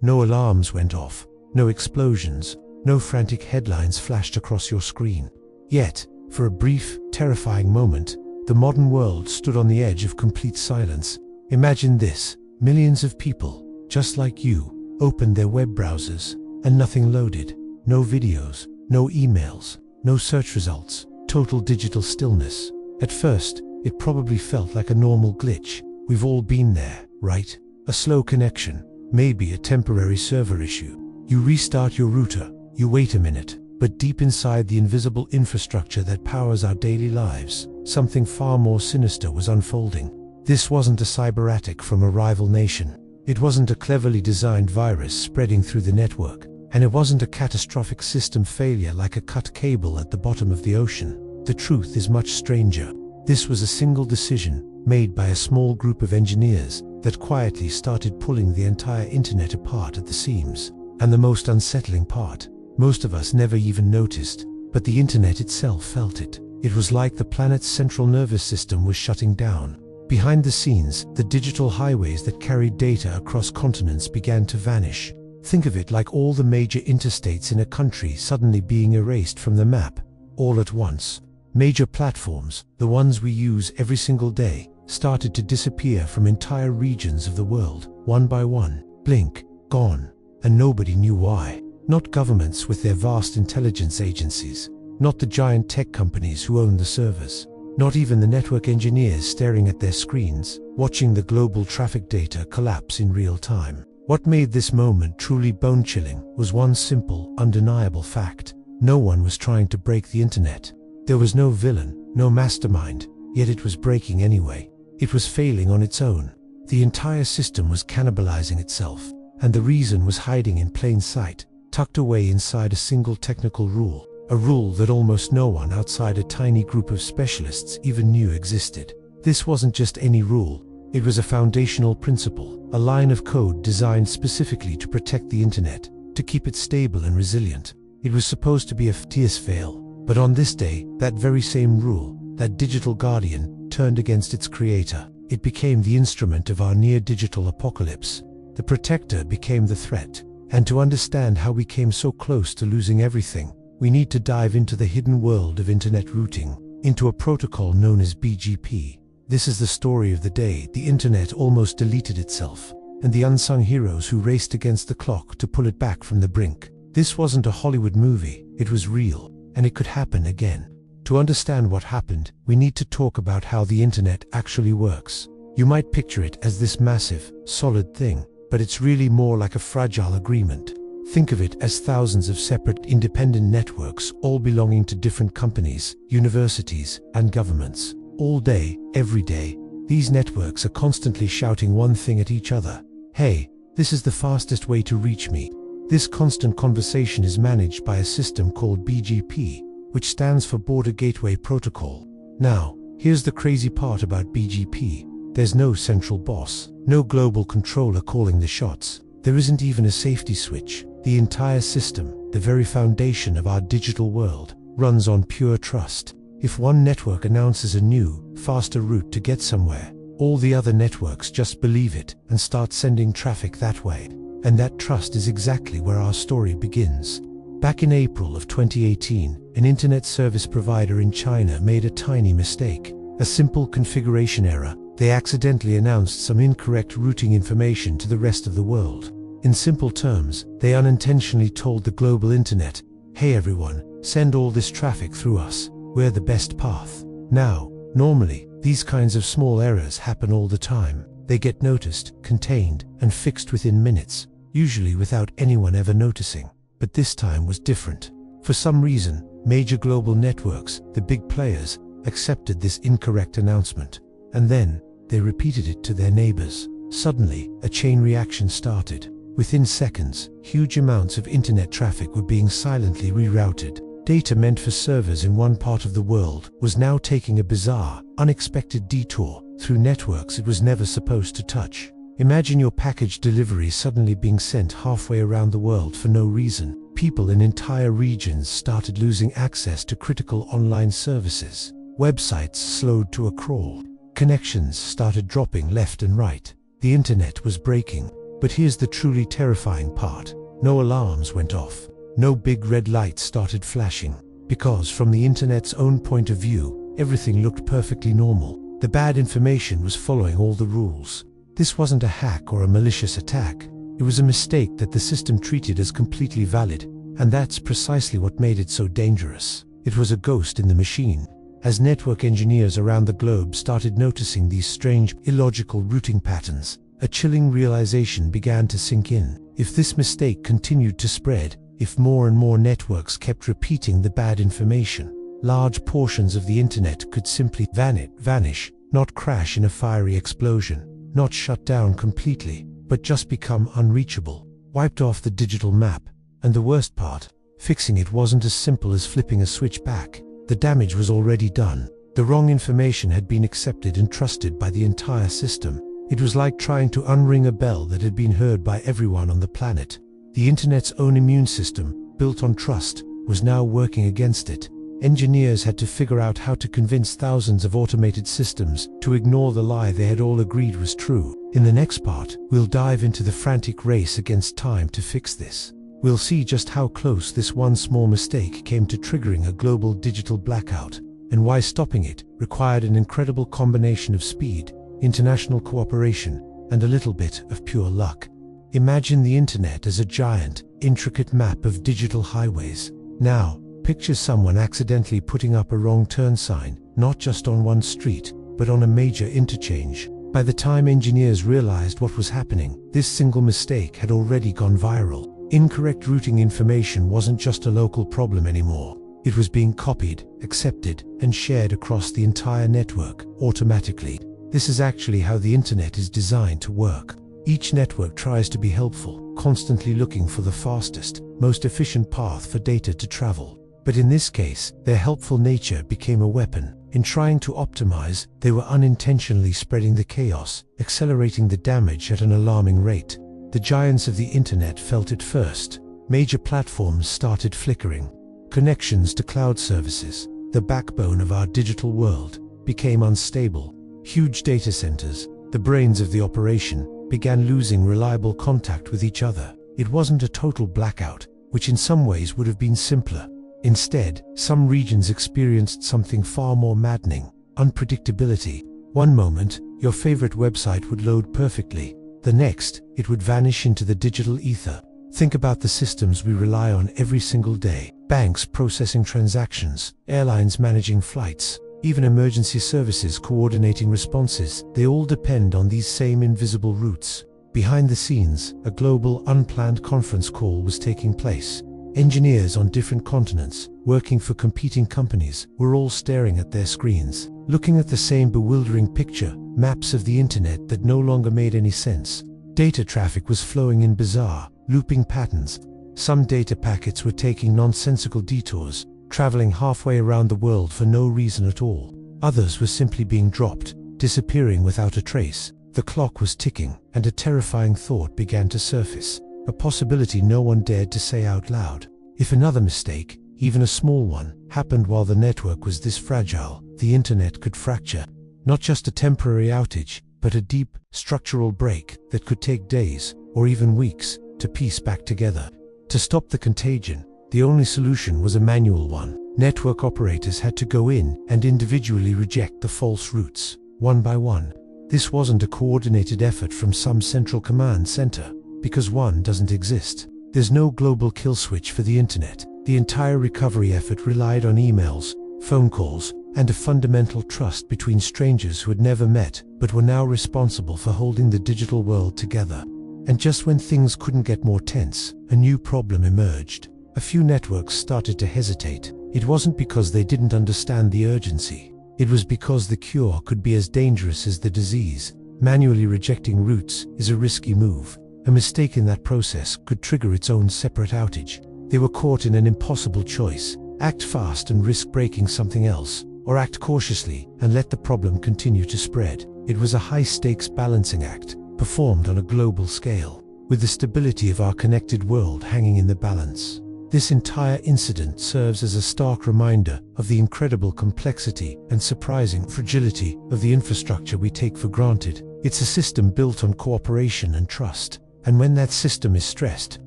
No alarms went off, no explosions, no frantic headlines flashed across your screen. Yet, for a brief, terrifying moment, the modern world stood on the edge of complete silence. Imagine this: millions of people, just like you, opened their web browsers, and nothing loaded. No videos, no emails, no search results, total digital stillness. At first, it probably felt like a normal glitch. We've all been there, right? A slow connection, maybe a temporary server issue. You restart your router, you wait a minute, but deep inside the invisible infrastructure that powers our daily lives, something far more sinister was unfolding. This wasn't a cyberattack from a rival nation. It wasn't a cleverly designed virus spreading through the network. And it wasn't a catastrophic system failure like a cut cable at the bottom of the ocean. The truth is much stranger. This was a single decision, made by a small group of engineers, that quietly started pulling the entire internet apart at the seams. And the most unsettling part, most of us never even noticed, but the internet itself felt it. It was like the planet's central nervous system was shutting down. Behind the scenes, the digital highways that carried data across continents began to vanish. Think of it like all the major interstates in a country suddenly being erased from the map, all at once. Major platforms, the ones we use every single day, started to disappear from entire regions of the world, one by one. Blink, gone. And nobody knew why. Not governments with their vast intelligence agencies. Not the giant tech companies who own the servers. Not even the network engineers staring at their screens, watching the global traffic data collapse in real time. What made this moment truly bone-chilling was one simple, undeniable fact. No one was trying to break the internet. There was no villain, no mastermind, yet it was breaking anyway. It was failing on its own. The entire system was cannibalizing itself, and the reason was hiding in plain sight, tucked away inside a single technical rule. A rule that almost no one outside a tiny group of specialists even knew existed. This wasn't just any rule. It was a foundational principle, a line of code designed specifically to protect the internet, to keep it stable and resilient. It was supposed to be a fierce fail, but on this day, that very same rule, that digital guardian, turned against its creator. It became the instrument of our near-digital apocalypse. The protector became the threat. And to understand how we came so close to losing everything, we need to dive into the hidden world of internet routing, into a protocol known as BGP. This is the story of the day the internet almost deleted itself, and the unsung heroes who raced against the clock to pull it back from the brink. This wasn't a Hollywood movie, it was real, and it could happen again. To understand what happened, we need to talk about how the internet actually works. You might picture it as this massive, solid thing, but it's really more like a fragile agreement. Think of it as thousands of separate, independent networks, all belonging to different companies, universities, and governments. All day, every day, these networks are constantly shouting one thing at each other. Hey, this is the fastest way to reach me. This constant conversation is managed by a system called BGP, which stands for Border Gateway Protocol. Now, here's the crazy part about BGP. There's no central boss, no global controller calling the shots. There isn't even a safety switch. The entire system, the very foundation of our digital world, runs on pure trust. If one network announces a new, faster route to get somewhere, all the other networks just believe it and start sending traffic that way. And that trust is exactly where our story begins. Back in April of 2018, an internet service provider in China made a tiny mistake. A simple configuration error. They accidentally announced some incorrect routing information to the rest of the world. In simple terms, they unintentionally told the global internet, "Hey everyone, send all this traffic through us. We're the best path." Now, normally, these kinds of small errors happen all the time. They get noticed, contained, and fixed within minutes, usually without anyone ever noticing. But this time was different. For some reason, major global networks, the big players, accepted this incorrect announcement. And then, they repeated it to their neighbors. Suddenly, a chain reaction started. Within seconds, huge amounts of internet traffic were being silently rerouted. Data meant for servers in one part of the world was now taking a bizarre, unexpected detour through networks it was never supposed to touch. Imagine your package delivery suddenly being sent halfway around the world for no reason. People in entire regions started losing access to critical online services. Websites slowed to a crawl. Connections started dropping left and right. The internet was breaking. But here's the truly terrifying part. No alarms went off. No big red lights started flashing. Because from the internet's own point of view, everything looked perfectly normal. The bad information was following all the rules. This wasn't a hack or a malicious attack. It was a mistake that the system treated as completely valid, and that's precisely what made it so dangerous. It was a ghost in the machine. As network engineers around the globe started noticing these strange, illogical routing patterns, a chilling realization began to sink in. If this mistake continued to spread, if more and more networks kept repeating the bad information, large portions of the internet could simply vanish, not crash in a fiery explosion, not shut down completely, but just become unreachable, wiped off the digital map. And the worst part, fixing it wasn't as simple as flipping a switch back. The damage was already done. The wrong information had been accepted and trusted by the entire system. It was like trying to unring a bell that had been heard by everyone on the planet. The internet's own immune system, built on trust, was now working against it. Engineers had to figure out how to convince thousands of automated systems to ignore the lie they had all agreed was true. In the next part, we'll dive into the frantic race against time to fix this. We'll see just how close this one small mistake came to triggering a global digital blackout, and why stopping it required an incredible combination of speed, international cooperation, and a little bit of pure luck. Imagine the internet as a giant, intricate map of digital highways. Now, picture someone accidentally putting up a wrong turn sign, not just on one street, but on a major interchange. By the time engineers realized what was happening, this single mistake had already gone viral. Incorrect routing information wasn't just a local problem anymore. It was being copied, accepted, and shared across the entire network, automatically. This is actually how the internet is designed to work. Each network tries to be helpful, constantly looking for the fastest, most efficient path for data to travel. But in this case, their helpful nature became a weapon. In trying to optimize, they were unintentionally spreading the chaos, accelerating the damage at an alarming rate. The giants of the internet felt it first. Major platforms started flickering. Connections to cloud services, the backbone of our digital world, became unstable. Huge data centers, the brains of the operation, began losing reliable contact with each other. It wasn't a total blackout, which in some ways would have been simpler. Instead, some regions experienced something far more maddening: unpredictability. One moment, your favorite website would load perfectly. The next, it would vanish into the digital ether. Think about the systems we rely on every single day. Banks processing transactions, airlines managing flights, even emergency services coordinating responses. They all depend on these same invisible routes. Behind the scenes, a global, unplanned conference call was taking place. Engineers on different continents, working for competing companies, were all staring at their screens, looking at the same bewildering picture, maps of the internet that no longer made any sense. Data traffic was flowing in bizarre, looping patterns. Some data packets were taking nonsensical detours, traveling halfway around the world for no reason at all. Others were simply being dropped, disappearing without a trace. The clock was ticking, and a terrifying thought began to surface. A possibility no one dared to say out loud. If another mistake, even a small one, happened while the network was this fragile, the internet could fracture. Not just a temporary outage, but a deep, structural break that could take days, or even weeks, to piece back together. To stop the contagion, the only solution was a manual one. Network operators had to go in and individually reject the false routes, one by one. This wasn't a coordinated effort from some central command center, because one doesn't exist. There's no global kill switch for the internet. The entire recovery effort relied on emails, phone calls, and a fundamental trust between strangers who had never met, but were now responsible for holding the digital world together. And just when things couldn't get more tense, a new problem emerged. A few networks started to hesitate. It wasn't because they didn't understand the urgency. It was because the cure could be as dangerous as the disease. Manually rejecting routes is a risky move. A mistake in that process could trigger its own separate outage. They were caught in an impossible choice: act fast and risk breaking something else, or act cautiously and let the problem continue to spread. It was a high-stakes balancing act, performed on a global scale, with the stability of our connected world hanging in the balance. This entire incident serves as a stark reminder of the incredible complexity and surprising fragility of the infrastructure we take for granted. It's a system built on cooperation and trust, And when that system is stressed,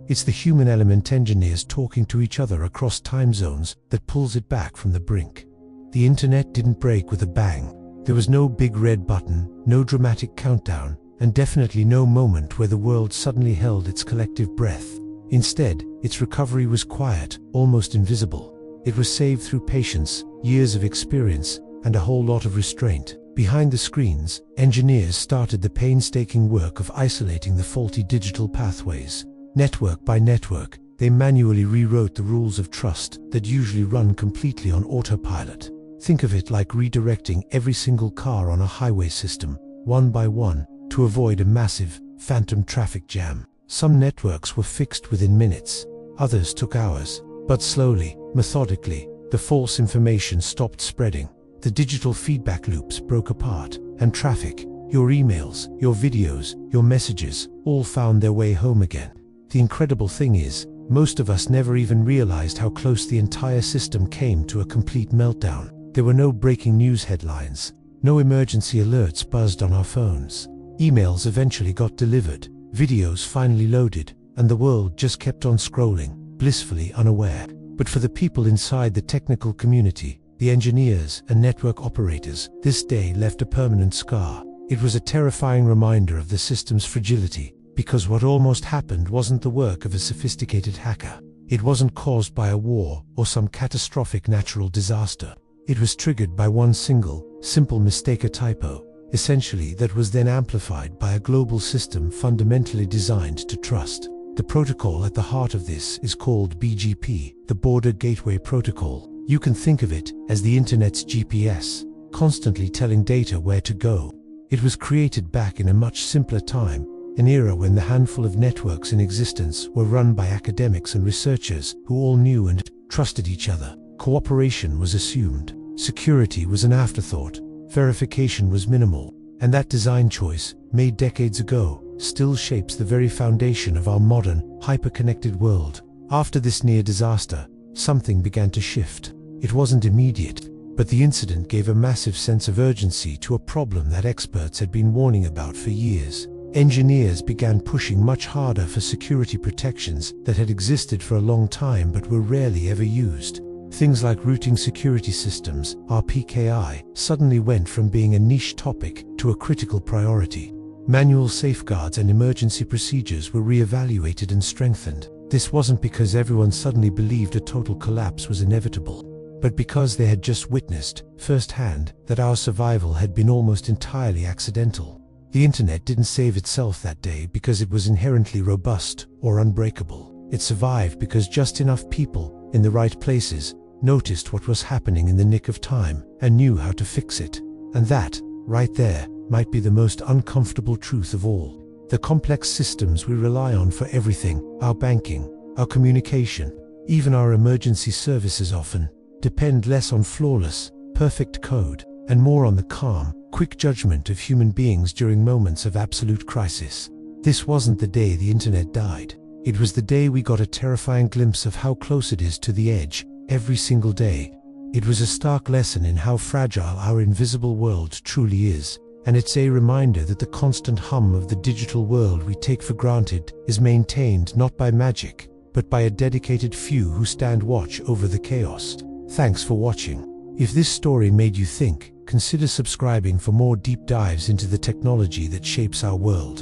it's the human element, engineers talking to each other across time zones, that pulls it back from the brink. The internet didn't break with a bang. There was no big red button, no dramatic countdown, and definitely no moment where the world suddenly held its collective breath. Instead, its recovery was quiet, almost invisible. It was saved through patience, years of experience, and a whole lot of restraint. Behind the screens, engineers started the painstaking work of isolating the faulty digital pathways. Network by network, they manually rewrote the rules of trust that usually run completely on autopilot. Think of it like redirecting every single car on a highway system, one by one, to avoid a massive, phantom traffic jam. Some networks were fixed within minutes, others took hours, but slowly, methodically, the false information stopped spreading. The digital feedback loops broke apart, and traffic, your emails, your videos, your messages, all found their way home again. The incredible thing is, most of us never even realized how close the entire system came to a complete meltdown. There were no breaking news headlines, no emergency alerts buzzed on our phones. Emails eventually got delivered, videos finally loaded, and the world just kept on scrolling, blissfully unaware. But for the people inside the technical community, the engineers and network operators, this day left a permanent scar. It was a terrifying reminder of the system's fragility, because what almost happened wasn't the work of a sophisticated hacker. It wasn't caused by a war or some catastrophic natural disaster. It was triggered by one single, simple mistake, a typo, essentially, that was then amplified by a global system fundamentally designed to trust. The protocol at the heart of this is called BGP, the Border Gateway Protocol. You can think of it as the internet's GPS, constantly telling data where to go. It was created back in a much simpler time, an era when the handful of networks in existence were run by academics and researchers who all knew and trusted each other. Cooperation was assumed, security was an afterthought, verification was minimal, and that design choice, made decades ago, still shapes the very foundation of our modern, hyper-connected world. After this near disaster, something began to shift. It wasn't immediate, but the incident gave a massive sense of urgency to a problem that experts had been warning about for years. Engineers began pushing much harder for security protections that had existed for a long time but were rarely ever used. Things like routing security systems, RPKI, suddenly went from being a niche topic to a critical priority. Manual safeguards and emergency procedures were re-evaluated and strengthened. This wasn't because everyone suddenly believed a total collapse was inevitable, but because they had just witnessed, firsthand, that our survival had been almost entirely accidental. The internet didn't save itself that day because it was inherently robust or unbreakable. It survived because just enough people, in the right places, noticed what was happening in the nick of time and knew how to fix it. And that, right there, might be the most uncomfortable truth of all. The complex systems we rely on for everything, our banking, our communication, even our emergency services often, depend less on flawless, perfect code, and more on the calm, quick judgment of human beings during moments of absolute crisis. This wasn't the day the internet died. It was the day we got a terrifying glimpse of how close it is to the edge, every single day. It was a stark lesson in how fragile our invisible world truly is, and it's a reminder that the constant hum of the digital world we take for granted is maintained not by magic, but by a dedicated few who stand watch over the chaos. Thanks for watching. If this story made you think, consider subscribing for more deep dives into the technology that shapes our world.